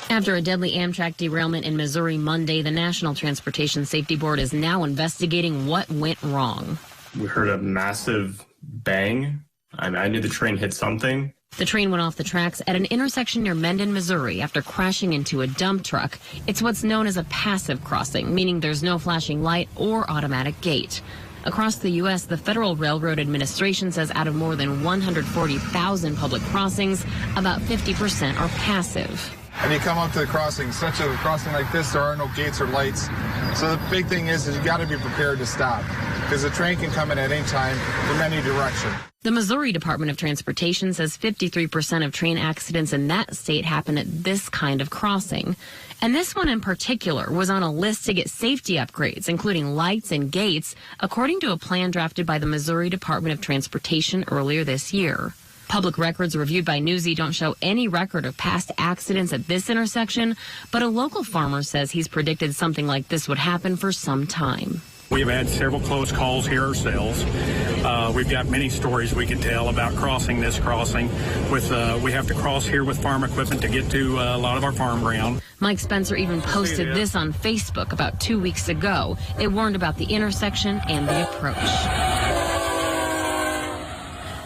After a deadly Amtrak derailment in Missouri Monday, the National Transportation Safety Board is now investigating what went wrong. We heard a massive bang. I knew the train hit something. The train went off the tracks at an intersection near Mendon, Missouri, after crashing into a dump truck. It's what's known as a passive crossing, meaning there's no flashing light or automatic gate. Across the U.S., the Federal Railroad Administration says out of more than 140,000 public crossings, about 50% are passive. And you come up to the crossing, such a crossing like this, there are no gates or lights. So the big thing is you got to be prepared to stop, because the train can come in at any time from any direction. The Missouri Department of Transportation says 53% of train accidents in that state happen at this kind of crossing. And this one in particular was on a list to get safety upgrades, including lights and gates, according to a plan drafted by the Missouri Department of Transportation earlier this year. Public records reviewed by Newsy don't show any record of past accidents at this intersection, but a local farmer says he's predicted something like this would happen for some time. We've had several close calls here ourselves. We've got many stories we can tell about crossing this crossing. We have to cross here with farm equipment to get to a lot of our farm ground. Mike Spencer even posted this on Facebook about 2 weeks ago. It warned about the intersection and the approach.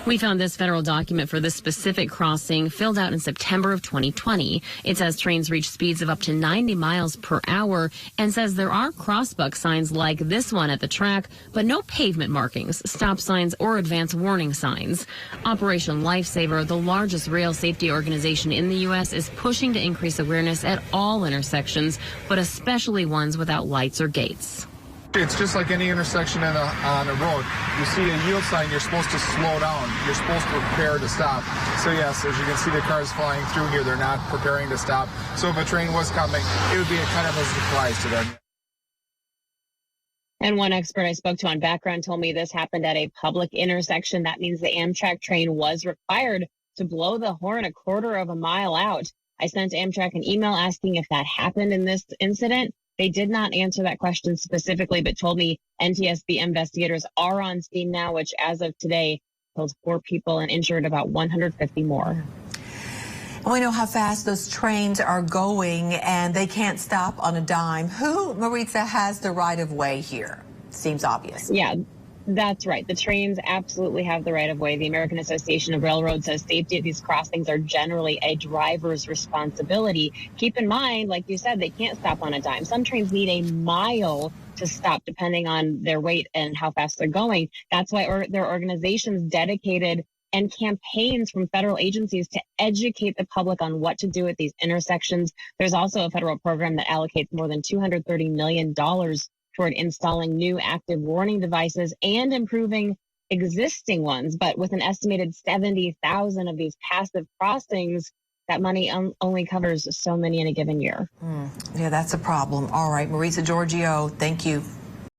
We found this federal document for this specific crossing filled out in September of 2020. It says trains reach speeds of up to 90 miles per hour and says there are crossbuck signs like this one at the track, but no pavement markings, stop signs, or advance warning signs. Operation Lifesaver, the largest rail safety organization in the U.S., is pushing to increase awareness at all intersections, but especially ones without lights or gates. It's just like any intersection on a road. You see a yield sign, you're supposed to slow down. You're supposed to prepare to stop. So yes, as you can see the cars flying through here, they're not preparing to stop. So if a train was coming, it would be a kind of a surprise to them. And one expert I spoke to on background told me this happened at a public intersection. That means the Amtrak train was required to blow the horn a quarter of a mile out. I sent Amtrak an email asking if that happened in this incident. They did not answer that question specifically, but told me NTSB investigators are on scene now, which as of today killed 4 people and injured about 150 more. We know how fast those trains are going, and they can't stop on a dime. Who, Maritza, has the right of way here? Seems obvious. Yeah, that's right. The trains absolutely have the right of way. The American Association of Railroads says safety at these crossings are generally a driver's responsibility. Keep in mind, like you said, they can't stop on a dime. Some trains need a mile to stop depending on their weight and how fast they're going. That's why there are organizations dedicated and campaigns from federal agencies to educate the public on what to do at these intersections. There's also a federal program that allocates more than $230 million toward installing new active warning devices and improving existing ones. But with an estimated 70,000 of these passive crossings, that money only covers so many in a given year. Yeah, that's a problem. All right, Maritza Giorgio, thank you.